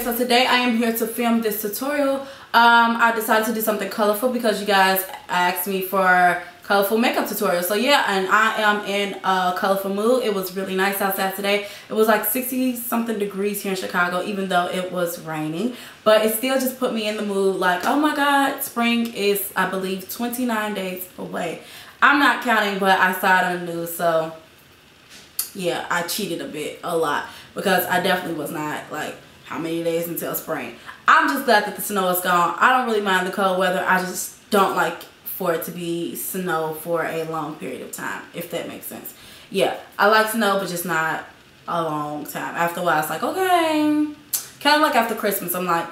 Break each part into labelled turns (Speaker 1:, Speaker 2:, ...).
Speaker 1: Okay, so today I am here to film this tutorial. I decided to do something colorful because you guys asked me for colorful makeup tutorial. So yeah, and I am in a colorful mood. It was really nice outside today. It was like 60 something degrees here in Chicago, even though it was raining, but it still just put me in the mood like, oh my god, spring is, I believe, 29 days away. I'm not counting, but I saw it on the news, so yeah, I cheated a lot, because I definitely was not like, how many days until spring. I'm just glad that the snow is gone. I don't really mind the cold weather. I just don't like for it to be snow for a long period of time, if that makes sense. Yeah, I like snow, but just not a long time. After a while, it's like, okay. Kind of like after Christmas, I'm like,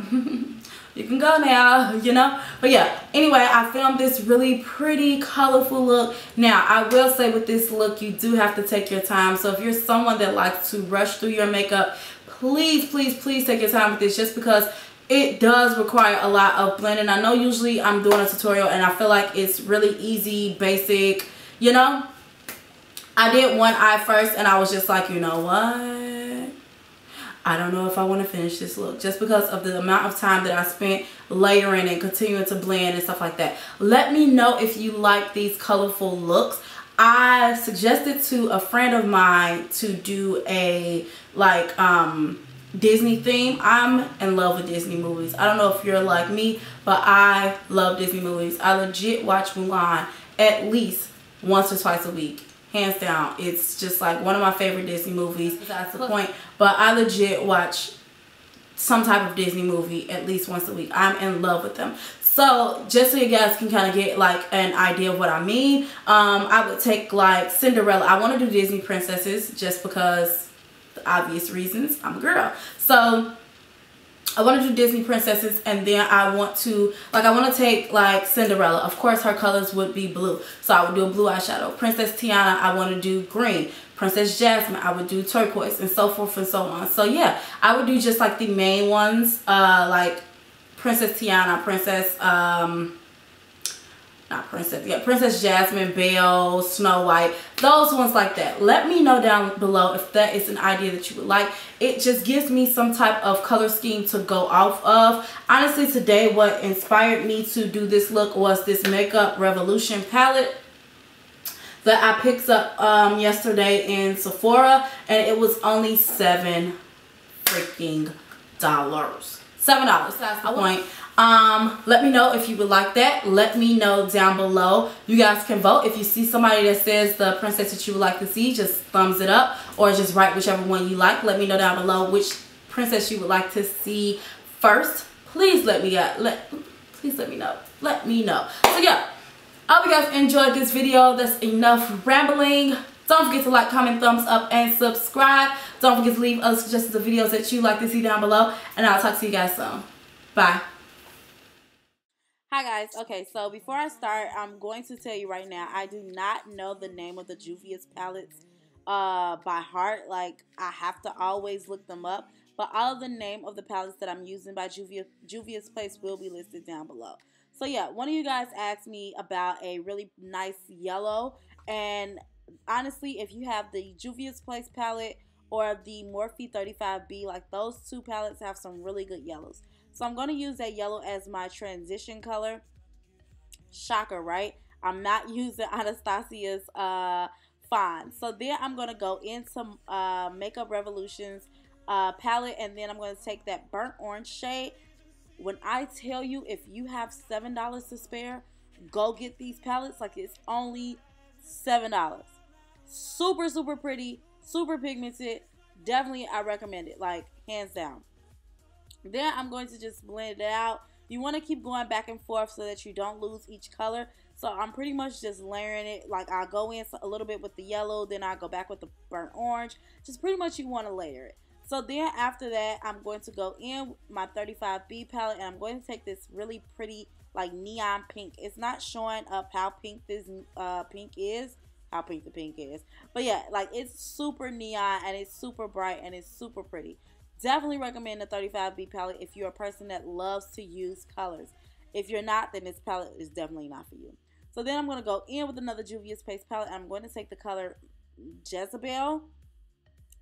Speaker 1: you can go now, you know? But yeah, anyway, I filmed this really pretty, colorful look. Now, I will say with this look, you do have to take your time. So if you're someone that likes to rush through your makeup, please, please, please take your time with this, just because it does require a lot of blending. I know usually I'm doing a tutorial and I feel like it's really easy, basic, you know? I did one eye first and I was just like, you know what? I don't know if I want to finish this look, just because of the amount of time that I spent layering and continuing to blend and stuff like that. Let me know if you like these colorful looks. I suggested to a friend of mine to do a like Disney theme. I'm in love with Disney movies. I don't know if you're like me, but I love Disney movies. I legit watch Mulan at least once or twice a week. Hands down. It's just like one of my favorite Disney movies. That's the point. But I legit watch some type of Disney movie at least once a week. I'm in love with them. So just so you guys can kind of get like an idea of what I mean, I would take like Cinderella. I want to do Disney princesses just because the obvious reasons. I'm a girl. So I want to do Disney princesses, and then I want to take like Cinderella. Of course, her colors would be blue, so I would do a blue eyeshadow. Princess Tiana, I want to do green. Princess Jasmine, I would do turquoise, and so forth and so on. So yeah, I would do just like the main ones, like Princess Tiana, Princess Jasmine, Belle, Snow White, those ones like that. Let me know down below if that is an idea that you would like. It just gives me some type of color scheme to go off of. Honestly, today what inspired me to do this look was this Makeup Revolution palette that I picked up yesterday in Sephora, and it was only $7 freaking dollars. $7. That's the point. Let me know if you would like that. Let me know down below. You guys can vote. If you see somebody that says the princess that you would like to see, just thumbs it up, or just write whichever one you like. Let me know down below which princess you would like to see first. Please let me please let me know. Let me know. So yeah, I hope you guys enjoyed this video. That's enough rambling. Don't forget to like, comment, thumbs up, and subscribe. Don't forget to leave other suggestions of videos that you like to see down below, and I'll talk to you guys soon. Bye. Hi guys. Okay, so before I start, I'm going to tell you right now, I do not know the name of the Juvia's palettes by heart. Like, I have to always look them up, but all of the name of the palettes that I'm using by Juvia's Place will be listed down below. So yeah, one of you guys asked me about a really nice yellow, and honestly, if you have the Juvia's Place palette or the Morphe 35B, like those two palettes have some really good yellows. So I'm going to use that yellow as my transition color. Shocker, right? I'm not using Anastasia's font. So then I'm going to go into Makeup Revolution's palette, and then I'm going to take that burnt orange shade. When I tell you, if you have $7 to spare, go get these palettes. Like, it's only $7. Super, super pretty, super pigmented. Definitely, I recommend it, like, hands down. Then I'm going to just blend it out. You want to keep going back and forth so that you don't lose each color. So I'm pretty much just layering it. Like, I'll go in a little bit with the yellow, then I'll go back with the burnt orange. Just pretty much you want to layer it. So then after that, I'm going to go in with my 35B palette, and I'm going to take this really pretty like neon pink. It's not showing up how pink this pink is. How pink the pink is. But yeah, like, it's super neon and it's super bright and it's super pretty. Definitely recommend the 35B palette if you're a person that loves to use colors. If you're not, then this palette is definitely not for you. So then I'm going to go in with another Juvia's Place palette. I'm going to take the color Jezebel.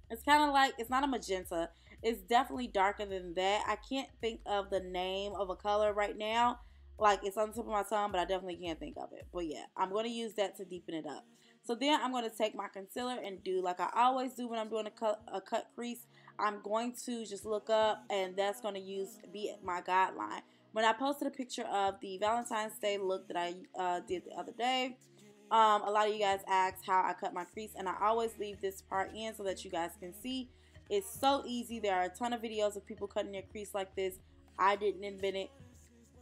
Speaker 1: It's kind of like, it's not a magenta. It's definitely darker than that. I can't think of the name of a color right now. Like, it's on the tip of my tongue, but I definitely can't think of it. But yeah, I'm going to use that to deepen it up. So then I'm going to take my concealer and do like I always do when I'm doing a cut crease. I'm going to just look up, and that's going to be my guideline. When I posted a picture of the Valentine's Day look that I did the other day, a lot of you guys asked how I cut my crease, and I always leave this part in so that you guys can see. It's so easy. There are a ton of videos of people cutting their crease like this. I didn't invent it.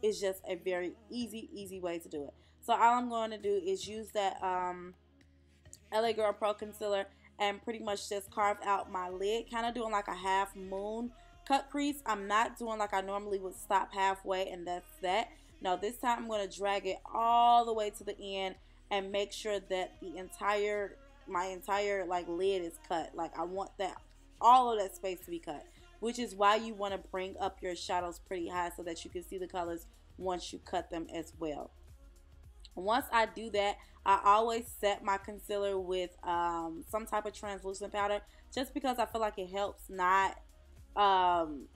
Speaker 1: It's just a very easy way to do it. So all I'm going to do is use that LA Girl Pro Concealer and pretty much just carve out my lid, kind of doing like a half moon cut crease. I'm not doing like I normally would, stop halfway and that's that. No, this time I'm going to drag it all the way to the end and make sure that my entire like lid is cut. Like, I want that, all of that space to be cut, which is why you want to bring up your shadows pretty high so that you can see the colors once you cut them as well. Once I do that, I always set my concealer with some type of translucent powder, just because I feel like it helps not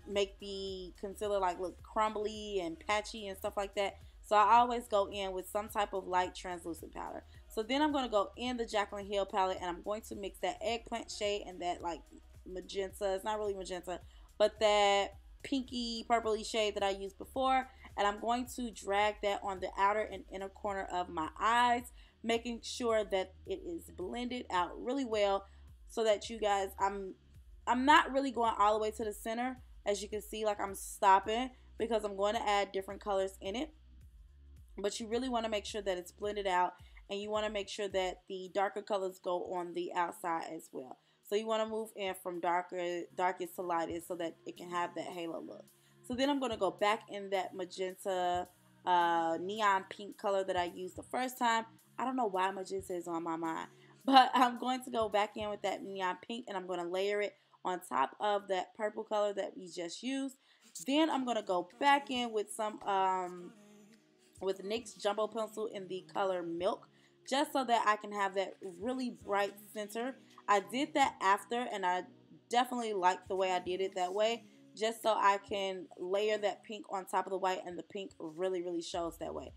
Speaker 1: make the concealer like look crumbly and patchy and stuff like that. So I always go in with some type of light translucent powder. So then I'm going to go in the Jaclyn Hill palette, and I'm going to mix that eggplant shade and that like magenta. It's not really magenta, but that pinky purpley shade that I used before, and I'm going to drag that on the outer and inner corner of my eyes, making sure that it is blended out really well, so that you guys, I'm not really going all the way to the center. As you can see, like, I'm stopping because I'm going to add different colors in it, but you really want to make sure that it's blended out, and you want to make sure that the darker colors go on the outside as well. So you want to move in from darkest to lightest so that it can have that halo look. So then I'm going to go back in that magenta neon pink color that I used the first time. I don't know why magenta is on my mind, but I'm going to go back in with that neon pink, and I'm going to layer it on top of that purple color that we just used. Then I'm going to go back in with some with NYX Jumbo Pencil in the color Milk, just so that I can have that really bright center. I did that after, and I definitely like the way I did it that way, just so I can layer that pink on top of the white, and the pink really shows that way.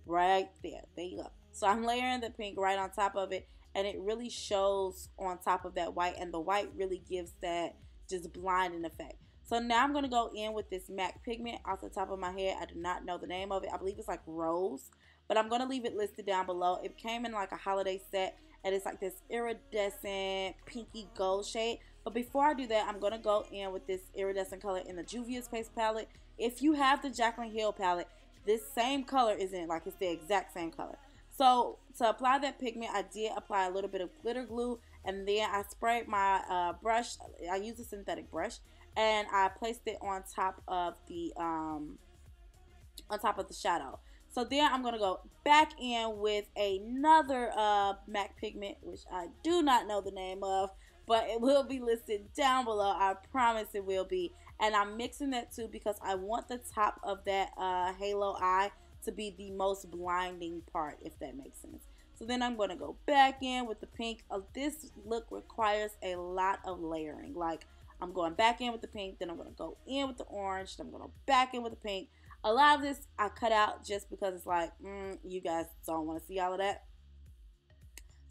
Speaker 1: Right there. There you go. So I'm layering the pink right on top of it, and it really shows on top of that white, and the white really gives that just blinding effect. So now I'm going to go in with this MAC pigment off the top of my head. I do not know the name of it. I believe it's like Rose, but I'm going to leave it listed down below. It came in like a holiday set, and it's like this iridescent pinky gold shade. But before I do that, I'm going to go in with this iridescent color in the Juvia's Paste palette. If you have the Jaclyn Hill palette, this same color is in it. Like, it's the exact same color. So to apply that pigment, I did apply a little bit of glitter glue, and then I sprayed my brush. I used a synthetic brush, and I placed it on top of the shadow. So then I'm going to go back in with another MAC pigment, which I do not know the name of, but it will be listed down below. I promise it will be. And I'm mixing that too because I want the top of that halo eye to be the most blinding part, if that makes sense. So then I'm going to go back in with the pink. This look requires a lot of layering. Like, I'm going back in with the pink, then I'm going to go in with the orange, then I'm going to back in with the pink. A lot of this I cut out just because it's like, you guys don't want to see all of that.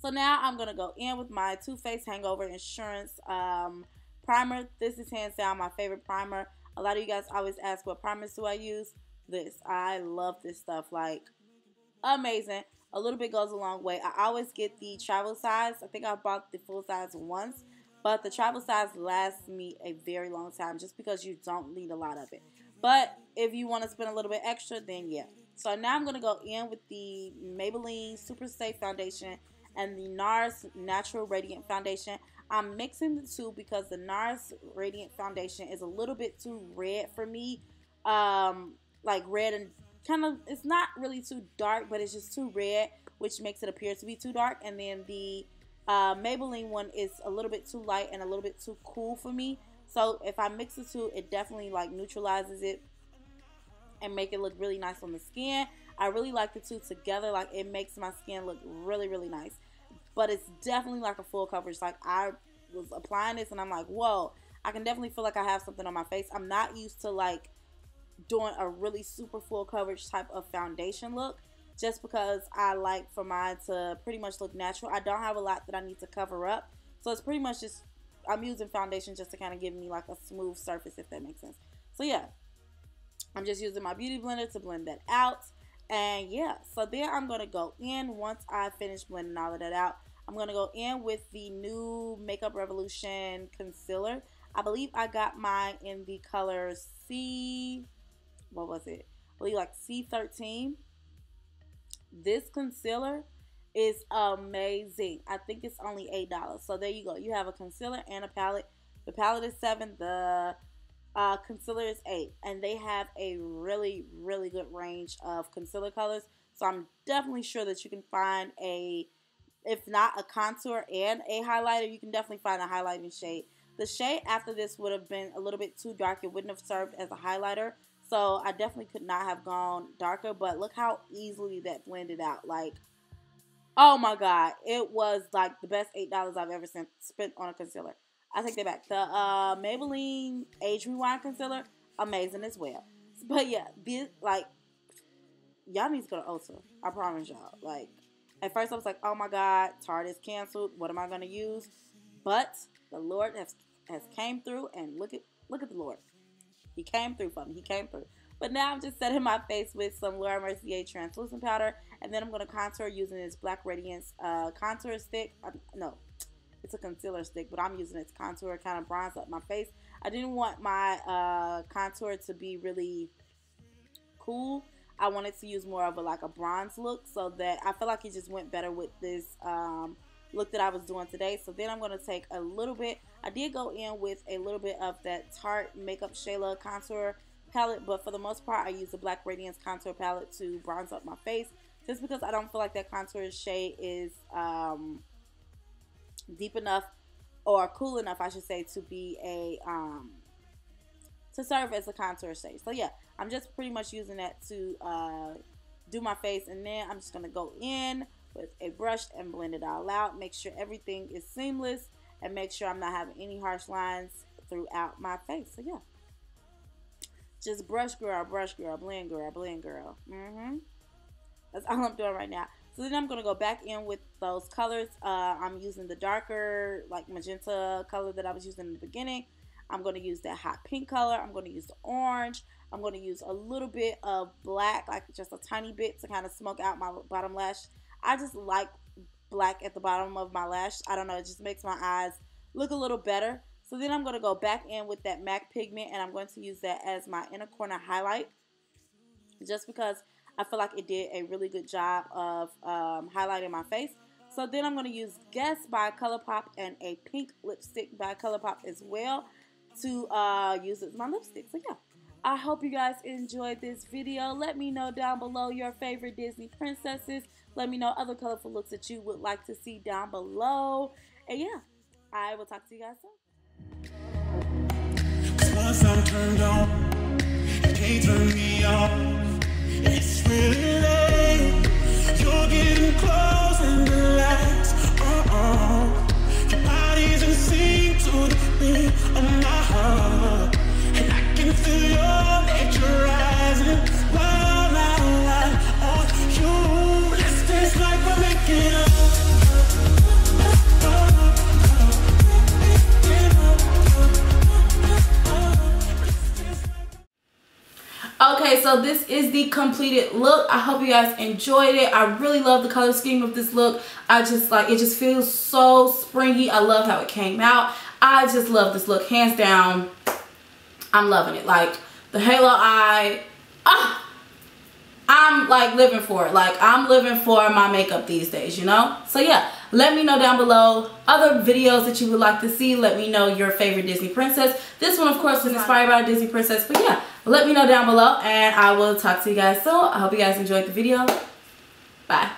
Speaker 1: So now I'm going to go in with my Too Faced Hangover Insurance primer. This is hands down my favorite primer. A lot of you guys always ask, what primers do I use? This. I love this stuff. Like, amazing. A little bit goes a long way. I always get the travel size. I think I bought the full size once, but the travel size lasts me a very long time just because you don't need a lot of it. But if you want to spend a little bit extra, then yeah. So now I'm going to go in with the Maybelline Superstay Foundation and the Nars Natural Radiant Foundation. I'm mixing the two because the Nars Radiant Foundation is a little bit too red for me. Like red and kind of, it's not really too dark, but it's just too red, which makes it appear to be too dark. And then the Maybelline one is a little bit too light and a little bit too cool for me. So if I mix the two, it definitely like neutralizes it and make it look really nice on the skin. I really like the two together. Like, it makes my skin look really nice. But it's definitely like a full coverage. Like, I was applying this and I'm like, whoa,
Speaker 2: I can definitely feel like I have something on my face. I'm not used to like doing a really super full coverage type of foundation look, just because I like for mine to pretty much look natural. I don't have a lot that I need to cover up, so it's pretty much just, I'm using foundation just to kind of give me like a smooth surface, if that makes sense. So yeah, I'm just using my beauty blender to blend that out. And yeah, so then I'm going to go in, once I finish blending all of that out, I'm going to go in with the new Makeup Revolution concealer. I believe I got mine in the color C, what was it? I believe like C13. This concealer is amazing. I think it's only $8. So there you go. You have a concealer and a palette. The palette is $7. The concealer is $8. And they have a really, really good range of concealer colors. So I'm definitely sure that you can find a, if not a contour and a highlighter, you can definitely find a highlighting shade. The shade after this would have been a little bit too dark. It wouldn't have served as a highlighter. So I definitely could not have gone darker. But look how easily that blended out. Like, oh my God. It was like the best $8 I've ever spent on a concealer. I take that back. The Maybelline Age Rewind Concealer, amazing as well. But yeah, this, like, y'all need to go to Ulta. I promise y'all. Like, at first I was like, oh my God, Tarte is canceled. What am I going to use? But the Lord has came through, and look at the Lord. He came through for me. He came through. But now I'm just setting my face with some Laura Mercier translucent powder, and then I'm going to contour using this Black Radiance contour stick. No, it's a concealer stick, but I'm using its contour, kind of bronze up my face. I didn't want my contour to be really cool. I wanted to use more of a bronze look, so that I feel like it just went better with this look that I was doing today. So then I'm going to take a little bit, I did go in with a little bit of that Tarte Makeup Shayla contour palette, but for the most part I use the Black Radiance contour palette to bronze up my face, just because I don't feel like that contour shade is deep enough, or cool enough I should say, to be a to serve as a contour shade. So yeah, I'm just pretty much using that to do my face, and then I'm just going to go in with a brush and blend it all out. Make sure everything is seamless, and make sure I'm not having any harsh lines throughout my face. So yeah, just brush girl, blend girl, blend girl. That's all I'm doing right now. So then I'm going to go back in with those colors. I'm using the darker, like magenta color that I was using in the beginning. I'm going to use that hot pink color. I'm going to use the orange. I'm going to use a little bit of black, like just a tiny bit, to kind of smoke out my bottom lash. I just like black at the bottom of my lash. I don't know, it just makes my eyes look a little better. So then I'm going to go back in with that MAC pigment, and I'm going to use that as my inner corner highlight, just because I feel like it did a really good job of highlighting my face. So then I'm going to use Guess by Colourpop and a pink lipstick by Colourpop as well to use as my lipstick. So yeah, I hope you guys enjoyed this video. Let me know down below your favorite Disney princesses. Let me know other colorful looks that you would like to see down below. And yeah, I will talk to you guys soon. Once I'm turned on, you can't turn me off. It's really late. You're getting close and the lights are on. Your body's in sync to the beat of my heart, and I can feel your nature rising while I lie on you. Let's dance like we're making up.
Speaker 1: Okay, so this is the completed look. I hope you guys enjoyed it. I really love the color scheme of this look. I just like, it just feels so springy. I love how it came out. I just love this look, hands down. I'm loving it. Like the halo eye, I'm like living for it. Like I'm living for my makeup these days, you know? So yeah, let me know down below other videos that you would like to see. Let me know your favorite Disney princess. This one, of course, was inspired by a Disney princess. But yeah, let me know down below, and I will talk to you guys soon. I hope you guys enjoyed the video. Bye.